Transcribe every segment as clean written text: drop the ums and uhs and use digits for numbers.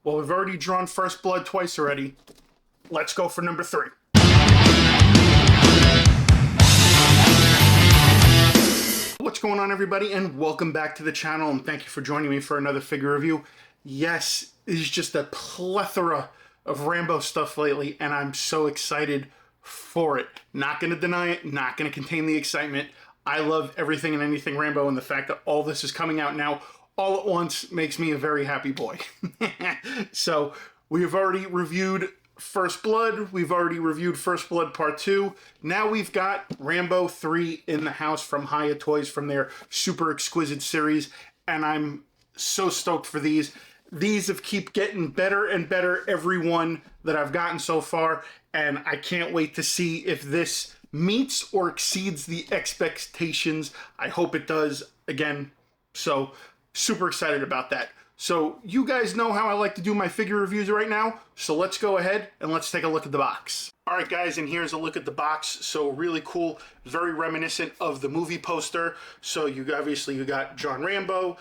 Well, we've already drawn First Blood twice already. Let's go for number 3. What's going on, everybody, and welcome back to the channel, and thank you for joining me for another figure review. Yes, it's just a plethora of Rambo stuff lately, and I'm so excited for it. Not going to deny it, not going to contain the excitement. I love everything and anything Rambo, and the fact that all this is coming out now all at once makes me a very happy boy. So, we have already reviewed First Blood. We've already reviewed First Blood Part 2. Now we've got Rambo 3 in the house from Hiya Toys from their Super Exquisite series, and I'm so stoked for these. These have keep getting better and better, every one that I've gotten so far, and I can't wait to see if this meets or exceeds the expectations. I hope it does, again, so super excited about that. So you guys know how I like to do my figure reviews right now, so let's go ahead and let's take a look at the box. Alright guys, and here's a look at the box. So really cool, very reminiscent of the movie poster. So you got John Rambo.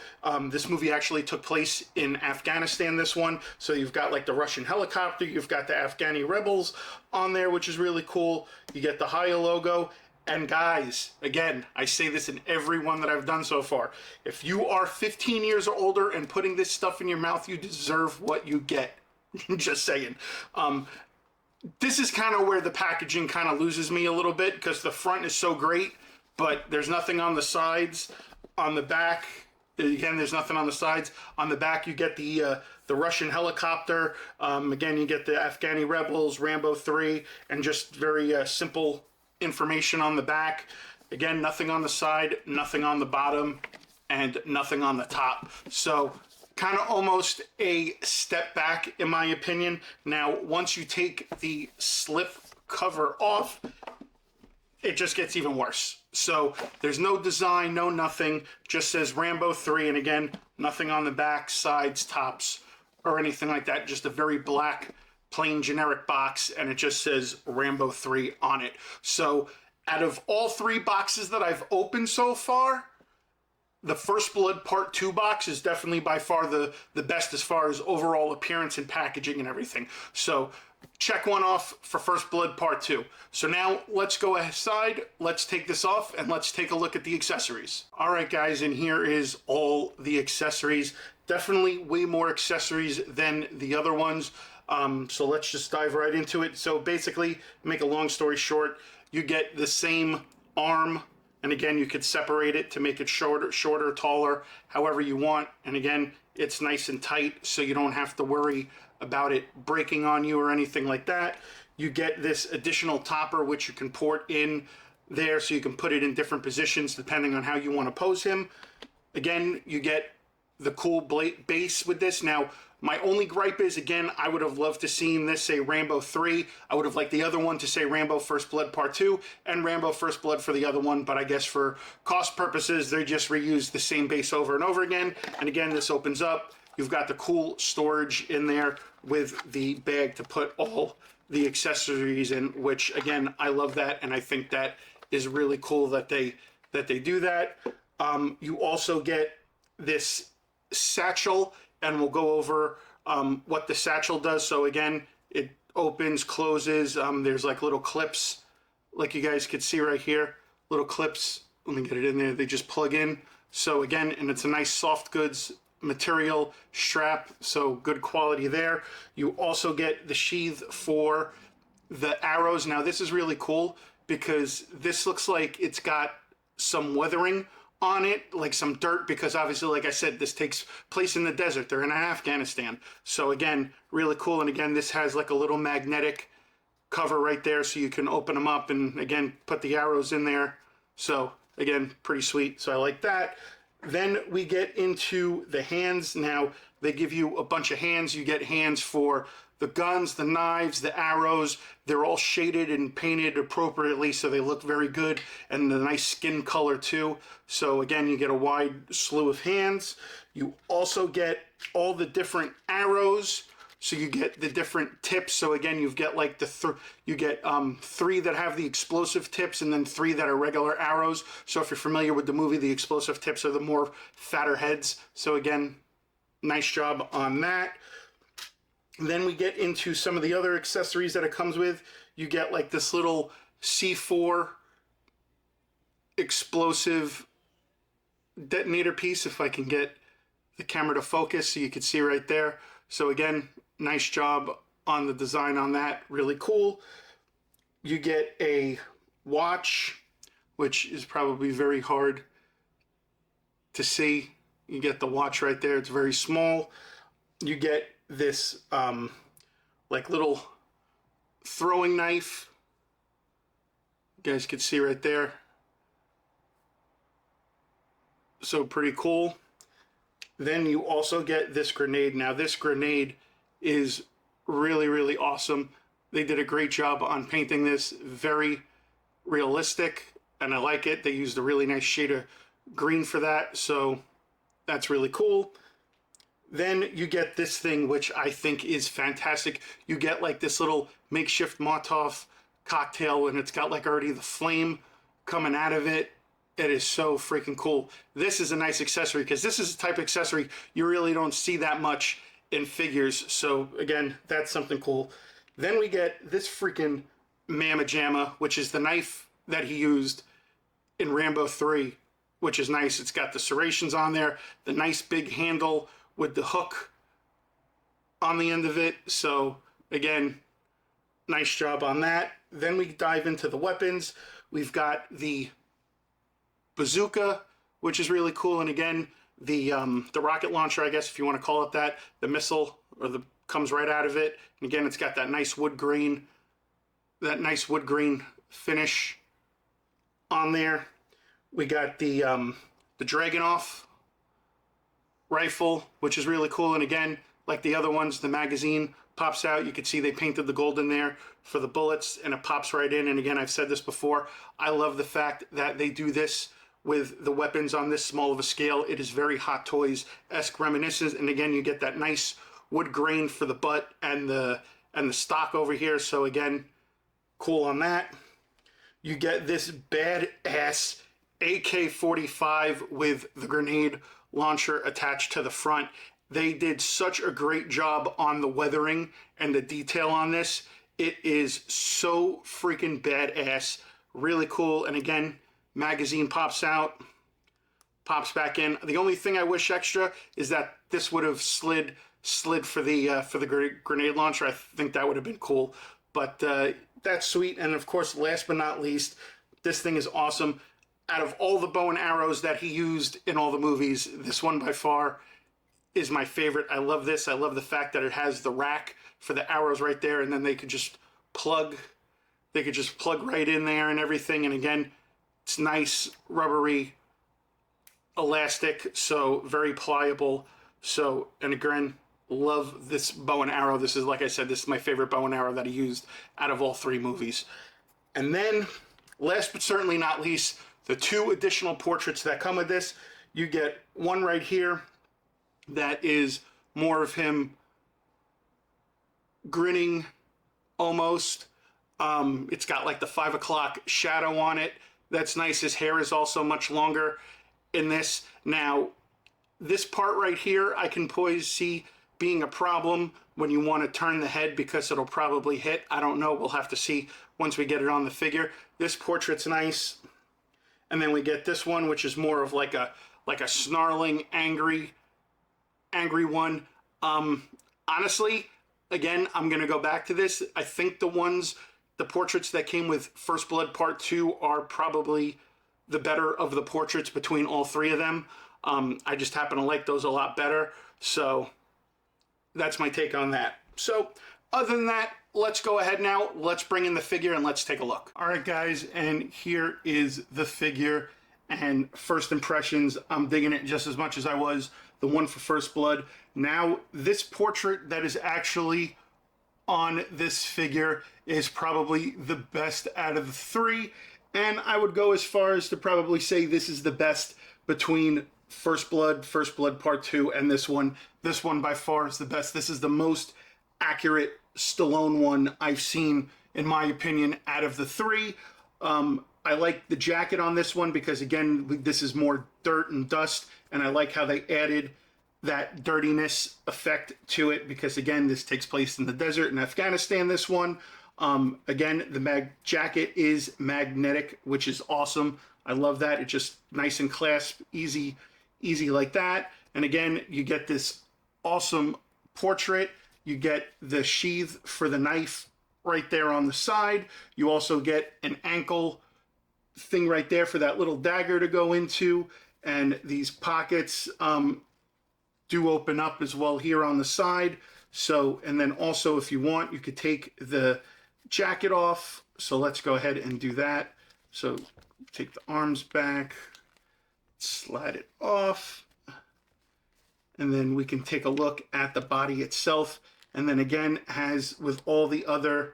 This movie actually took place in Afghanistan, this one. So you've got like the Russian helicopter, you've got the Afghani rebels on there, which is really cool. You get the Hiya logo. And guys, again, I say this in every one that I've done so far. If you are 15 years or older and putting this stuff in your mouth, you deserve what you get. Just saying. This is kind of where the packaging kind of loses me a little bit, because the front is so great, but there's nothing on the sides. On the back, again, there's nothing on the sides. On the back, you get the Russian helicopter. Again, you get the Afghani rebels, Rambo 3, and just very simple information on the back. Again, nothing on the side, nothing on the bottom, and nothing on the top. So kind of almost a step back in my opinion. Now, once you take the slip cover off, it just gets even worse. So there's no design, no nothing, just says Rambo 3, and again, nothing on the back, sides, tops, or anything like that. Just a very black, plain generic box, and it just says Rambo 3 on it. So out of all 3 boxes that I've opened so far, the First Blood Part 2 box is definitely by far the best as far as overall appearance and packaging and everything. So check one off for First Blood Part 2. So now let's go aside, let's take this off, and let's take a look at the accessories. Alright guys, and here is all the accessories. Definitely way more accessories than the other ones. So let's just dive right into it. So basically, make a long story short, you get the same arm, and again, you could separate it to make it shorter, taller, however you want. And again, it's nice and tight, so you don't have to worry about it breaking on you or anything like that. You get this additional topper, which you can port in there, so you can put it in different positions depending on how you want to pose him. Again, you get the cool base with this. Now, my only gripe is, again, I would have loved to seen this say Rambo 3. I would have liked the other one to say Rambo First Blood Part 2 and Rambo First Blood for the other one, but I guess for cost purposes, they just reused the same base over and over again. And again, this opens up. You've got the cool storage in there with the bag to put all the accessories in, which, again, I love that, and I think that is really cool that they do that. You also get this satchel, and we'll go over what the satchel does. So again, it opens, closes. There's like little clips, like you guys could see right here, little clips. Let me get it in there. They just plug in. So again, and it's a nice soft goods material strap, so good quality there. You also get the sheath for the arrows. Now this is really cool because this looks like it's got some weathering on it, like some dirt, because obviously, like I said, this takes place in the desert. They're in Afghanistan. So again, really cool. And again, this has like a little magnetic cover right there, so you can open them up and again, put the arrows in there. So again, pretty sweet. So I like that. Then we get into the hands. Now they give you a bunch of hands. You get hands for the guns, the knives, the arrows. They're all shaded and painted appropriately, so they look very good, and the nice skin color too. So again, you get a wide slew of hands. You also get all the different arrows, so you get the different tips. So again, you've got like you get 3 that have the explosive tips, and then 3 that are regular arrows. So if you're familiar with the movie, the explosive tips are the more fatter heads. So again, nice job on that. Then we get into some of the other accessories that it comes with. You get like this little C4 explosive detonator piece, if I can get the camera to focus so you can see right there. So again, nice job on the design on that, really cool. You get a watch, which is probably very hard to see. You get the watch right there, it's very small. You get this like little throwing knife. You guys can see right there. So pretty cool. Then you also get this grenade. Now this grenade is really, really awesome. They did a great job on painting this. Very realistic, and I like it. They used a really nice shade of green for that, so that's really cool. Then you get this thing, which I think is fantastic. You get like this little makeshift Molotov cocktail, and it's got like already the flame coming out of it. It is so freaking cool. This is a nice accessory because this is a type of accessory you really don't see that much in figures. So again, that's something cool. Then we get this freaking Mamma Jamma, which is the knife that he used in Rambo 3, which is nice. It's got the serrations on there, the nice big handle with the hook on the end of it. So again, nice job on that. Then we dive into the weapons. We've got the bazooka, which is really cool, and again, the rocket launcher, I guess if you want to call it that, the missile or the comes right out of it. And again, it's got that nice wood grain, finish on there. We got the Dragunov rifle, which is really cool, and again, like the other ones, the magazine pops out. You can see they painted the gold in there for the bullets, and it pops right in. And again, I've said this before, I love the fact that they do this with the weapons on this small of a scale. It is very Hot Toys-esque reminiscent, and again, you get that nice wood grain for the butt and the stock over here. So again, cool on that. You get this badass AK-45 with the grenade launcher attached to the front. They did such a great job on the weathering and the detail on this. It is so freaking badass, really cool. And again, magazine pops out, pops back in. The only thing I wish extra is that this would have slid for the grenade launcher. I think that would have been cool, but that's sweet. And of course, last but not least, this thing is awesome. Out of all the bow and arrows that he used in all the movies, this one by far is my favorite. I love this. I love the fact that it has the rack for the arrows right there, and then they could just plug right in there and everything. And again, it's nice, rubbery, elastic, so very pliable. So, and again, love this bow and arrow. This is, like I said, this is my favorite bow and arrow that he used out of all three movies. And then, last but certainly not least, the two additional portraits that come with this. You get one right here that is more of him grinning almost. It's got like the 5 o'clock shadow on it. That's nice. His hair is also much longer in this. Now, this part right here, I can see being a problem when you want to turn the head because it'll probably hit. I don't know. We'll have to see once we get it on the figure. This portrait's nice. And then we get this one, which is more of like a snarling, angry one. Honestly, again, I'm going to go back to this. I think the portraits that came with First Blood Part 2 are probably the better of the portraits between all three of them. I just happen to like those a lot better. So that's my take on that. So other than that, let's go ahead now. Let's bring in the figure and let's take a look. All right, guys, and here is the figure. And first impressions, I'm digging it just as much as I was the one for First Blood. Now, this portrait that is actually on this figure is probably the best out of the three. And I would go as far as to probably say this is the best between First Blood Part 2, and this one. This one by far is the best. This is the most accurate Stallone one I've seen, in my opinion, out of the three. I like the jacket on this one because, again, this is more dirt and dust, and I like how they added that dirtiness effect to it, because again, this takes place in the desert in Afghanistan, this one. Again, the jacket is magnetic, which is awesome. I love that. It's just nice and clasp, easy like that. And again, you get this awesome portrait. You get the sheath for the knife right there on the side. You also get an ankle thing right there for that little dagger to go into. And these pockets do open up as well here on the side. So, and then also if you want, you could take the jacket off. So let's go ahead and do that. So take the arms back, slide it off, and then we can take a look at the body itself. And then again, as with all the other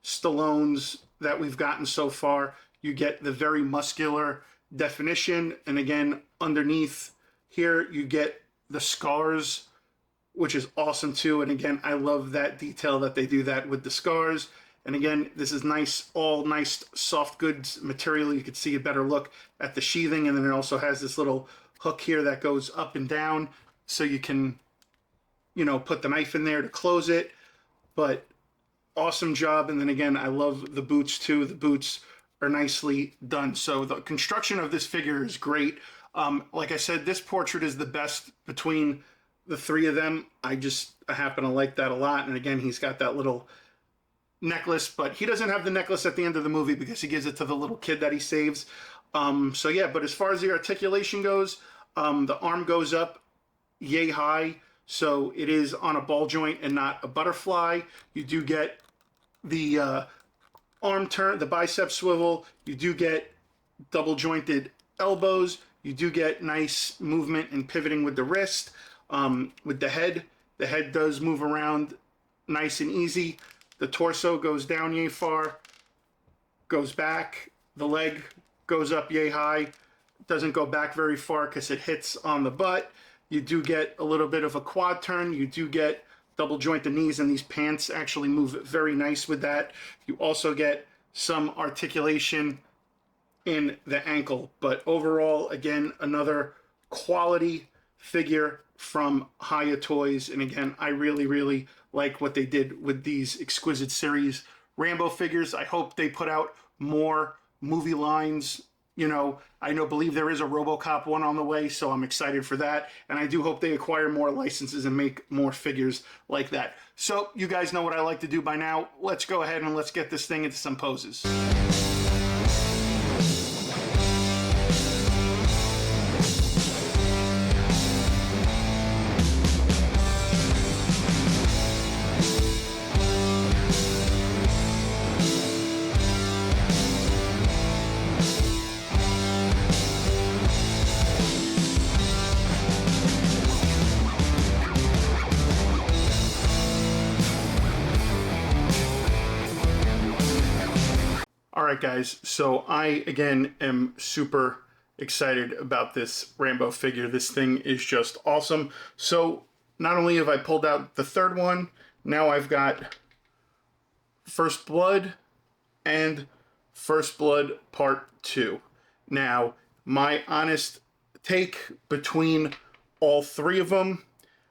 Stallones that we've gotten so far, you get the very muscular definition. And again, underneath here, you get the scars, which is awesome too. And again, I love that detail that they do that with the scars. And again, this is nice, all nice soft goods material. You can see a better look at the sheathing. And then it also has this little hook here that goes up and down, so you can, you know, put the knife in there to close it. But awesome job. And then again, I love the boots too. The boots are nicely done. So the construction of this figure is great. Like I said, this portrait is the best between the three of them. I happen to like that a lot. And again, he's got that little necklace, but he doesn't have the necklace at the end of the movie because he gives it to the little kid that he saves. So yeah, but as far as the articulation goes, the arm goes up yay high, so it is on a ball joint and not a butterfly. You do get the arm turn, the bicep swivel. You do get double jointed elbows. You do get nice movement and pivoting with the wrist. With the head does move around nice and easy. The torso goes down yay far, goes back. The leg goes up yay high. Doesn't go back very far because it hits on the butt. You do get a little bit of a quad turn. You do get double joint the knees, and these pants actually move very nice with that. You also get some articulation in the ankle. But overall, again, another quality figure from Hiya Toys. And again, I really like what they did with these Exquisite series Rambo figures. I hope they put out more movie lines. You know, believe there is a RoboCop one on the way, so I'm excited for that. And I do hope they acquire more licenses and make more figures like that. So you guys know what I like to do by now. Let's go ahead and let's get this thing into some poses. Alright guys, so I again am super excited about this Rambo figure. This thing is just awesome. So not only have I pulled out the third one, now I've got First Blood and First Blood Part 2. Now, my honest take between all three of them,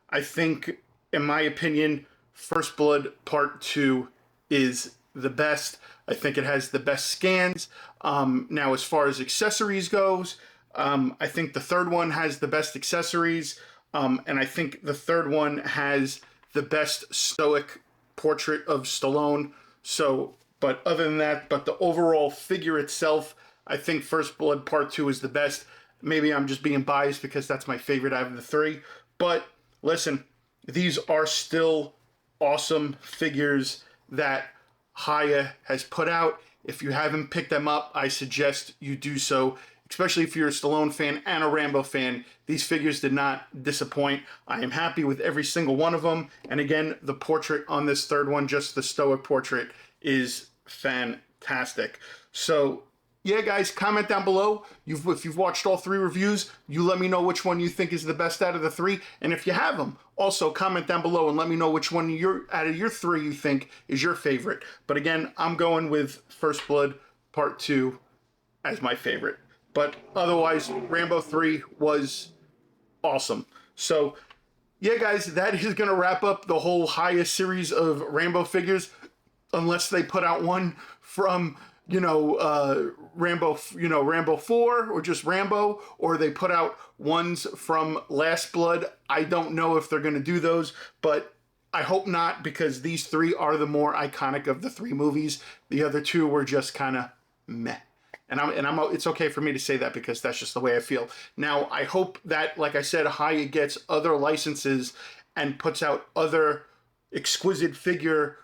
I think, in my opinion, First Blood Part 2 is the best. I think it has the best scans. Now, as far as accessories goes, I think the third one has the best accessories, and I think the third one has the best stoic portrait of Stallone. So, but other than that, but the overall figure itself, I think First Blood Part 2 is the best. Maybe I'm just being biased because that's my favorite out of the three. But listen, these are still awesome figures that Hiya has put out. If you haven't picked them up, I suggest you do so, especially if you're a Stallone fan and a Rambo fan. These figures did not disappoint. I am happy with every single one of them. And again, the portrait on this third one, just the stoic portrait, is fantastic. So yeah, guys, comment down below. If you've watched all three reviews, you let me know which one you think is the best out of the three. And if you have them, also comment down below and let me know which one out of your three you think is your favorite. But again, I'm going with First Blood Part 2 as my favorite. But otherwise, Rambo 3 was awesome. So yeah, guys, that is going to wrap up the whole Hiya series of Rambo figures, unless they put out one from, Rambo, Rambo 4 or just Rambo, or they put out ones from Last Blood. I don't know if they're going to do those, but I hope not, because these three are the more iconic of the three movies. The other two were just kind of meh. It's okay for me to say that because that's just the way I feel. Now, I hope that, like I said, Hiya gets other licenses and puts out other exquisite figure,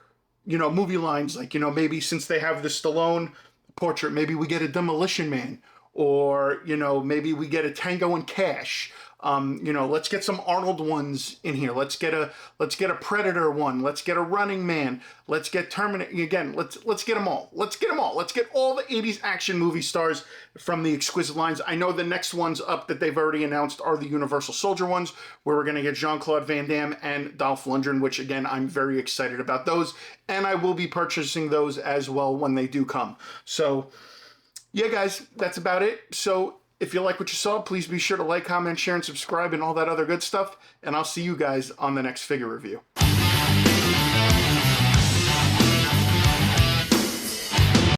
movie lines. Like, maybe since they have the Stallone portrait, maybe we get a Demolition Man, or, maybe we get a Tango and Cash. Let's get some Arnold ones in here. Let's get a Predator one. Let's get a Running Man. Let's get Terminator again. Let's get them all. Let's get them all. Let's get all the 80s action movie stars from the Exquisite lines. I know the next ones up that they've already announced are the Universal Soldier ones, where we're going to get Jean-Claude Van Damme and Dolph Lundgren, which again, I'm very excited about those, and I will be purchasing those as well when they do come. So yeah, guys, that's about it. So if you like what you saw, please be sure to like, comment, share, and subscribe, and all that other good stuff. And I'll see you guys on the next figure review.